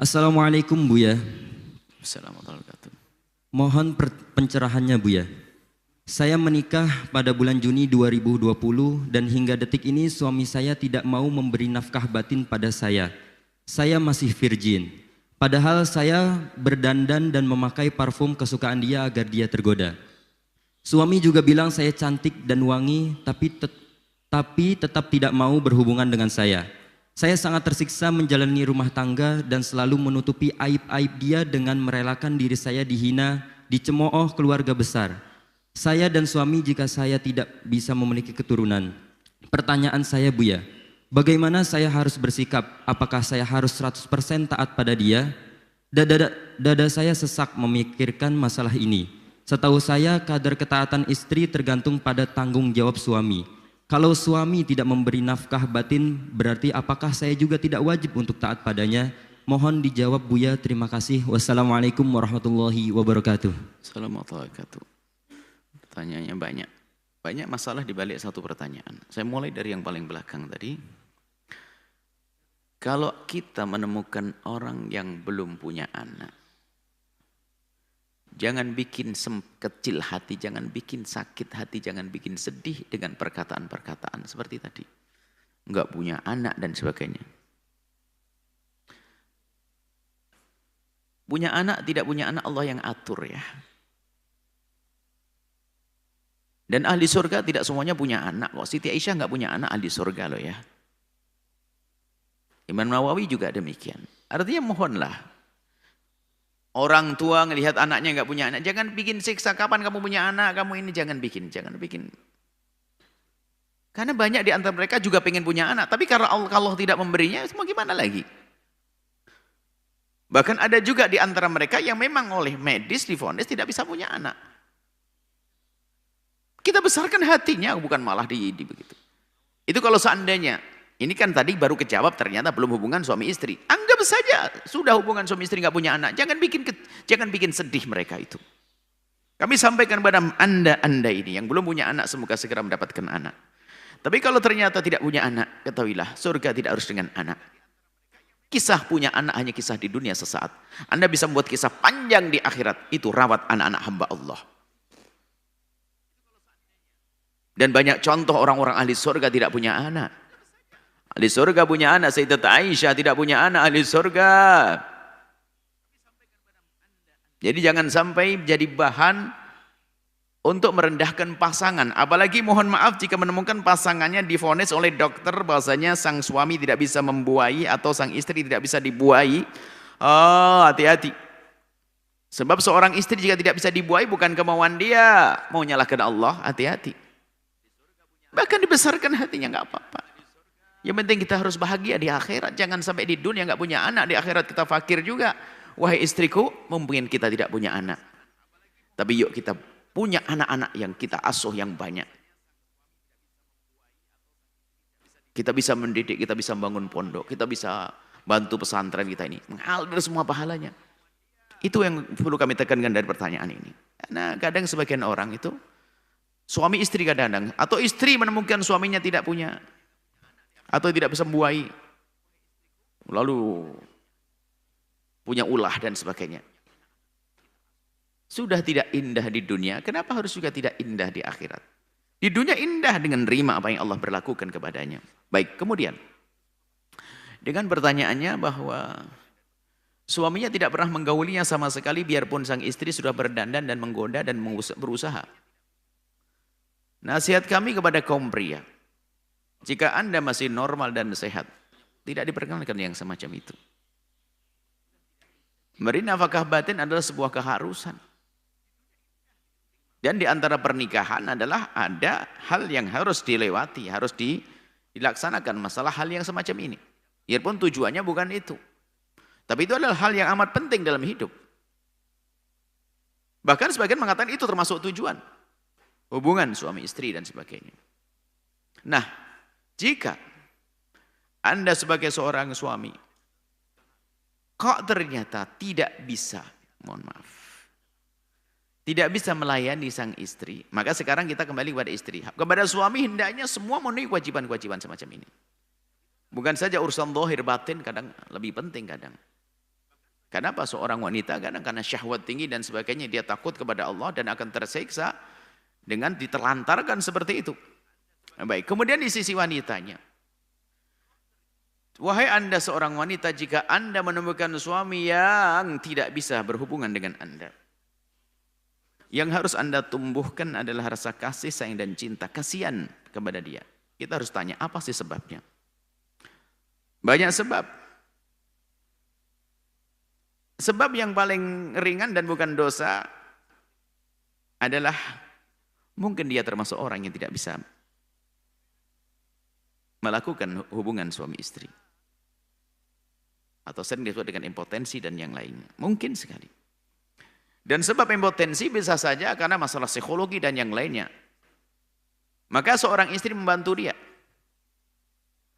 Assalamualaikum Buya. Assalamualaikum warahmatullahi wabarakatuh. Mohon pencerahannya Buya. Saya menikah pada bulan Juni 2020 dan hingga detik ini suami saya tidak mau memberi nafkah batin pada saya. Saya masih virgin. Padahal saya berdandan dan memakai parfum kesukaan dia agar dia tergoda. Suami juga bilang saya cantik dan wangi tapi tetap tidak mau berhubungan dengan saya. Saya sangat tersiksa menjalani rumah tangga dan selalu menutupi aib-aib dia dengan merelakan diri saya dihina, dicemooh keluarga besar. Saya dan suami jika saya tidak bisa memiliki keturunan. Pertanyaan saya Buya, bagaimana saya harus bersikap? Apakah saya harus 100% taat pada dia? Dada saya sesak memikirkan masalah ini. Setahu saya kadar ketaatan istri tergantung pada tanggung jawab suami. Kalau suami tidak memberi nafkah batin, berarti apakah saya juga tidak wajib untuk taat padanya? Mohon dijawab Buya, terima kasih. Wassalamualaikum warahmatullahi wabarakatuh. Assalamualaikum warahmatullahi wabarakatuh. Pertanyaannya banyak. Banyak masalah di balik satu pertanyaan. Saya mulai dari yang paling belakang tadi. Kalau kita menemukan orang yang belum punya anak, jangan bikin kecil hati, jangan bikin sakit hati, jangan bikin sedih dengan perkataan-perkataan seperti tadi. Enggak punya anak dan sebagainya. Punya anak, tidak punya anak, Allah yang atur ya. Dan ahli surga tidak semuanya punya anak kok. Siti Aisyah enggak punya anak, ahli surga loh ya. Imam Nawawi juga demikian. Artinya mohonlah. Orang tua ngelihat anaknya enggak punya anak, jangan bikin siksa. Kapan kamu punya anak, kamu ini jangan bikin. Karena banyak di antara mereka juga pengen punya anak, tapi karena Allah tidak memberinya, mau gimana lagi? Bahkan ada juga di antara mereka yang memang oleh medis divonis tidak bisa punya anak. Kita besarkan hatinya, bukan malah begitu. Itu kalau seandainya, ini kan tadi baru kejawab ternyata belum hubungan suami istri. Anggap saja sudah hubungan suami istri nggak punya anak, jangan bikin sedih mereka itu. Kami sampaikan kepada anda ini yang belum punya anak, semoga segera mendapatkan anak. Tapi kalau ternyata tidak punya anak, ketahuilah surga tidak harus dengan anak. Kisah punya anak hanya kisah di dunia sesaat. Anda bisa membuat kisah panjang di akhirat, itu rawat anak-anak hamba Allah. Dan banyak contoh orang-orang ahli surga tidak punya anak. Ahli surga punya anak, Sayyidat Aisyah tidak punya anak, ahli surga. Jadi jangan sampai jadi bahan untuk merendahkan pasangan. Apalagi mohon maaf jika menemukan pasangannya divonis oleh dokter bahwasanya sang suami tidak bisa membuahi atau sang istri tidak bisa dibuahi. Oh, hati-hati. Sebab seorang istri jika tidak bisa dibuahi bukan kemauan dia, mau nyalahkan Allah, hati-hati. Bahkan dibesarkan hatinya nggak apa-apa. Yang penting kita harus bahagia di akhirat. Jangan sampai di dunia nggak punya anak, di akhirat kita fakir juga. Wahai istriku, mungkin kita tidak punya anak. Tapi yuk kita punya anak-anak yang kita asuh yang banyak. Kita bisa mendidik, kita bisa membangun pondok, kita bisa bantu pesantren kita ini. Mengalir semua pahalanya. Itu yang perlu kami tekankan dari pertanyaan ini. Karena kadang sebagian orang itu, suami istri kadang-kadang, atau istri menemukan suaminya tidak punya, atau tidak bisa membuahi, lalu punya ulah dan sebagainya. Sudah tidak indah di dunia, kenapa harus juga tidak indah di akhirat? Di dunia indah dengan terima apa yang Allah berlakukan kepadanya. Baik, kemudian dengan pertanyaannya bahwa suaminya tidak pernah menggaulinya sama sekali biarpun sang istri sudah berdandan dan menggoda dan berusaha. Nasihat kami kepada kaum pria, jika Anda masih normal dan sehat, tidak diperkenankan yang semacam itu. Memberi nafkah batin adalah sebuah keharusan. Dan di antara pernikahan adalah ada hal yang harus dilewati, harus dilaksanakan masalah hal yang semacam ini. Biarpun tujuannya bukan itu. Tapi itu adalah hal yang amat penting dalam hidup. Bahkan sebagian mengatakan itu termasuk tujuan. Hubungan suami istri dan sebagainya. Nah, jika Anda sebagai seorang suami kok ternyata tidak bisa, mohon maaf, tidak bisa melayani sang istri, maka sekarang kita kembali kepada istri. Kepada suami hendaknya semua memenuhi kewajiban-kewajiban semacam ini. Bukan saja urusan zahir batin, kadang lebih penting kadang. Kenapa seorang wanita? Karena syahwat tinggi dan sebagainya, dia takut kepada Allah dan akan tersiksa dengan diterlantarkan seperti itu. Baik, kemudian di sisi wanitanya. Wahai Anda seorang wanita, jika Anda menemukan suami yang tidak bisa berhubungan dengan Anda, yang harus Anda tumbuhkan adalah rasa kasih, sayang dan cinta, kasihan kepada dia. Kita harus tanya, apa sih sebabnya? Banyak sebab. Sebab yang paling ringan dan bukan dosa adalah mungkin dia termasuk orang yang tidak bisa melakukan hubungan suami istri. Atau sering disebut dengan impotensi dan yang lainnya. Mungkin sekali. Dan sebab impotensi bisa saja karena masalah psikologi dan yang lainnya. Maka seorang istri membantu dia.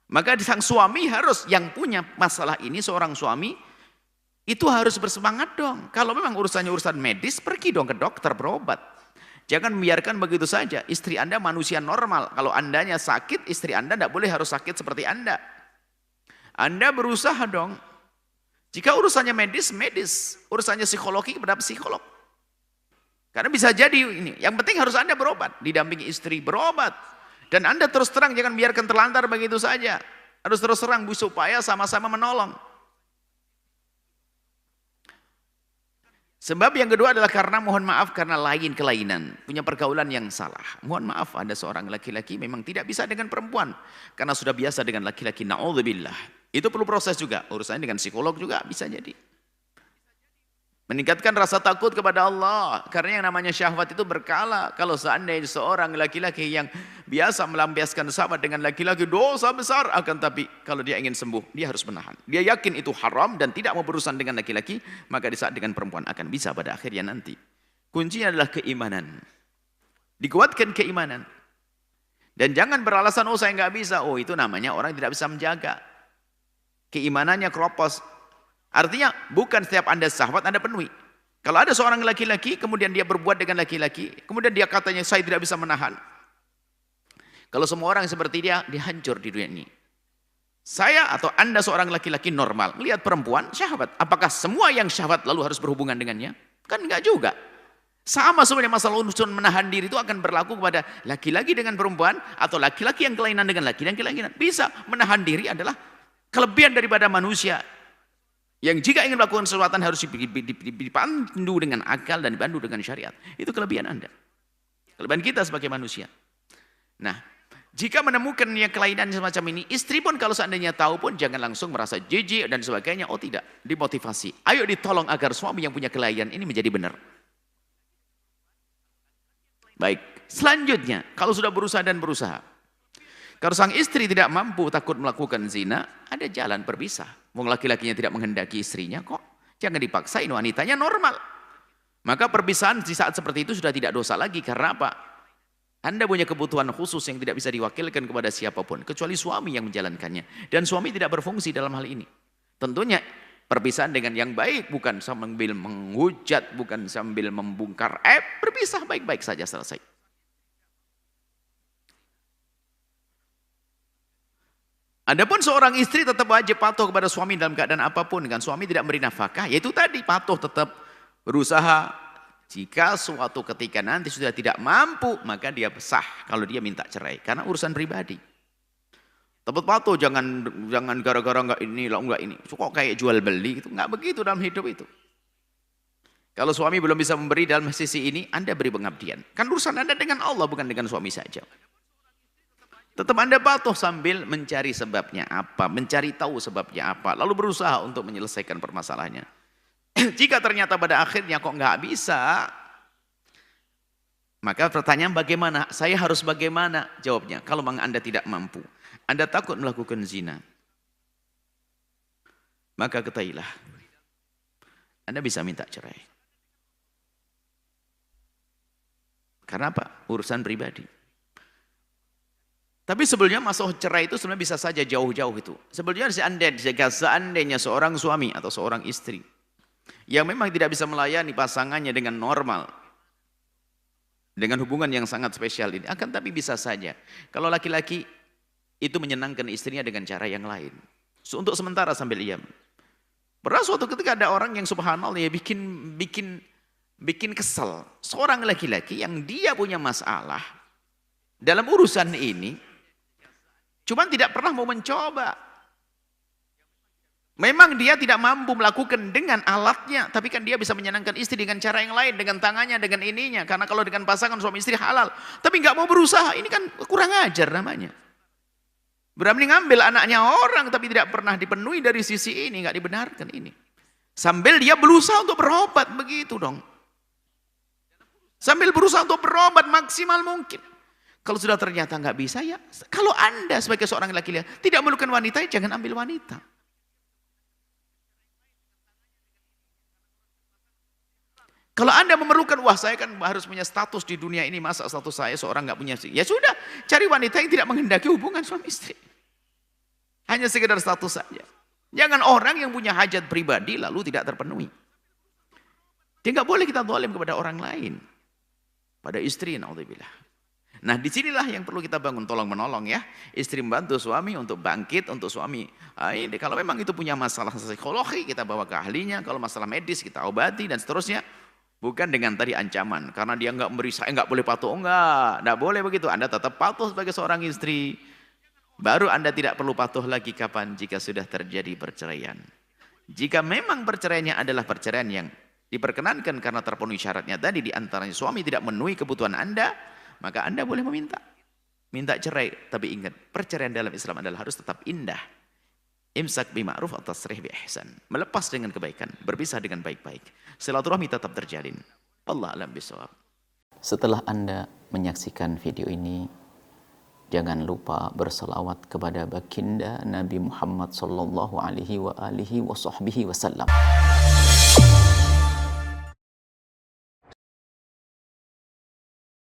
Maka sang suami harus, yang punya masalah ini, seorang suami, itu harus bersemangat dong. Kalau memang urusannya urusan medis, pergi dong ke dokter berobat. Jangan membiarkan begitu saja. Istri Anda manusia normal. Kalau Andanya sakit, istri Anda tidak boleh harus sakit seperti Anda. Anda berusaha dong. Jika urusannya medis, medis. Urusannya psikologi kepada psikolog. Karena bisa jadi ini. Yang penting harus Anda berobat. Didampingi istri berobat. Dan Anda terus terang, jangan biarkan terlantar begitu saja. Harus terus terang supaya sama-sama menolong. Sebab yang kedua adalah karena mohon maaf karena lain kelainan, punya pergaulan yang salah. Mohon maaf ada seorang laki-laki memang tidak bisa dengan perempuan karena sudah biasa dengan laki-laki, naudzubillah. Itu perlu proses juga, urusannya dengan psikolog juga bisa jadi. Meningkatkan rasa takut kepada Allah karena yang namanya syahwat itu berkala. Kalau seandainya seorang laki-laki yang biasa melampiaskan syahwat dengan laki-laki, dosa besar, akan tapi kalau dia ingin sembuh dia harus menahan. Dia yakin itu haram dan tidak mau berurusan dengan laki-laki, maka di saat dengan perempuan akan bisa pada akhirnya nanti. Kuncinya adalah keimanan. Dikuatkan keimanan. Dan jangan beralasan, oh saya nggak bisa. Oh itu namanya orang tidak bisa menjaga. Keimanannya keropos. Artinya bukan setiap Anda syahwat Anda penuhi. Kalau ada seorang laki-laki kemudian dia berbuat dengan laki-laki, kemudian dia katanya saya tidak bisa menahan. Kalau semua orang seperti dia, dia hancur di dunia ini. Saya atau Anda seorang laki-laki normal, melihat perempuan syahwat. Apakah semua yang syahwat lalu harus berhubungan dengannya? Kan enggak juga. Sama sebenarnya masalah unsur menahan diri itu akan berlaku kepada laki-laki dengan perempuan atau laki-laki yang kelainan dengan laki-laki yang kelainan. Bisa menahan diri adalah kelebihan daripada manusia. Yang jika ingin melakukan sesuatu harus dipandu dengan akal dan dipandu dengan syariat. Itu kelebihan Anda. Kelebihan kita sebagai manusia. Nah, jika menemukan yang kelainan semacam ini, istri pun kalau seandainya tahu pun jangan langsung merasa jijik dan sebagainya. Oh tidak, dimotivasi. Ayo ditolong agar suami yang punya kelainan ini menjadi benar. Baik, selanjutnya kalau sudah berusaha dan berusaha. Kalau sang istri tidak mampu, takut melakukan zina, ada jalan berpisah. Wong laki-lakinya tidak menghendaki istrinya kok. Jangan dipaksain, wanitanya normal. Maka perpisahan di saat seperti itu sudah tidak dosa lagi. Karena apa? Anda punya kebutuhan khusus yang tidak bisa diwakilkan kepada siapapun. Kecuali suami yang menjalankannya. Dan suami tidak berfungsi dalam hal ini. Tentunya perpisahan dengan yang baik. Bukan sambil menghujat, bukan sambil membongkar aib. Berpisah baik-baik saja selesai. Adapun seorang istri tetap wajib patuh kepada suami dalam keadaan apapun. Dengan suami tidak memberi nafkah, yaitu tadi patuh tetap berusaha. Jika suatu ketika nanti sudah tidak mampu, maka dia sah kalau dia minta cerai. Karena urusan pribadi. Tetap patuh, jangan gara-gara enggak ini, enggak ini. Kok kayak jual beli, gitu. Enggak begitu dalam hidup itu. Kalau suami belum bisa memberi dalam sisi ini, Anda beri pengabdian. Kan urusan Anda dengan Allah, bukan dengan suami saja. Tetap Anda patuh sambil mencari sebabnya apa, mencari tahu sebabnya apa, lalu berusaha untuk menyelesaikan permasalahannya. Jika ternyata pada akhirnya kok nggak bisa, maka pertanyaan bagaimana? Saya harus bagaimana? Jawabnya, kalau memang Anda tidak mampu, Anda takut melakukan zina, maka ketahuilah, Anda bisa minta cerai. Karena apa? Urusan pribadi. Tapi sebelumnya masalah cerai itu sebenarnya bisa saja jauh-jauh itu. Sebelumnya seandainya seorang suami atau seorang istri yang memang tidak bisa melayani pasangannya dengan normal, dengan hubungan yang sangat spesial ini, akan tapi bisa saja kalau laki-laki itu menyenangkan istrinya dengan cara yang lain. Untuk sementara sambil diam. Pernah suatu ketika ada orang yang subhanallah ya bikin kesel. Seorang laki-laki yang dia punya masalah dalam urusan ini, cuman tidak pernah mau mencoba. Memang dia tidak mampu melakukan dengan alatnya, tapi kan dia bisa menyenangkan istri dengan cara yang lain, dengan tangannya, dengan ininya. Karena kalau dengan pasangan suami istri halal, tapi nggak mau berusaha, ini kan kurang ajar namanya. Berani ngambil anaknya orang, tapi tidak pernah dipenuhi dari sisi ini, nggak dibenarkan ini. Sambil dia berusaha untuk berobat, begitu dong. Sambil berusaha untuk berobat maksimal mungkin. Kalau sudah ternyata nggak bisa, ya kalau Anda sebagai seorang laki-laki tidak memerlukan wanita, ya jangan ambil wanita. Kalau Anda memerlukan, wah saya kan harus punya status di dunia ini, masa status saya seorang nggak punya, ya sudah, cari wanita yang tidak menghendaki hubungan suami istri. Hanya sekedar status saja. Jangan orang yang punya hajat pribadi lalu tidak terpenuhi. Dia nggak boleh kita zalim kepada orang lain. Pada istri, naudzubillah. Nah disinilah yang perlu kita bangun, tolong menolong ya. Istri membantu suami untuk bangkit, untuk suami. Ini kalau memang itu punya masalah psikologi, kita bawa ke ahlinya. Kalau masalah medis, kita obati dan seterusnya. Bukan dengan tadi ancaman, karena dia nggak memberi, saya nggak boleh patuh, nggak boleh begitu. Anda tetap patuh sebagai seorang istri. Baru Anda tidak perlu patuh lagi kapan? Jika sudah terjadi perceraian. Jika memang perceraiannya adalah perceraian yang diperkenankan karena terpenuhi syaratnya tadi, di antaranya suami tidak memenuhi kebutuhan Anda, maka Anda boleh minta cerai. Tapi ingat, perceraian dalam Islam adalah harus tetap indah. Imsak bima'ruf atau tasrih bi ihsan. Melepas dengan kebaikan, berpisah dengan baik-baik. Silaturahmi tetap terjalin. Allah alam bisawab. Setelah Anda menyaksikan video ini, jangan lupa berselawat kepada baginda Nabi Muhammad sallallahu alaihi wa alihi wa sahbihi wasallam.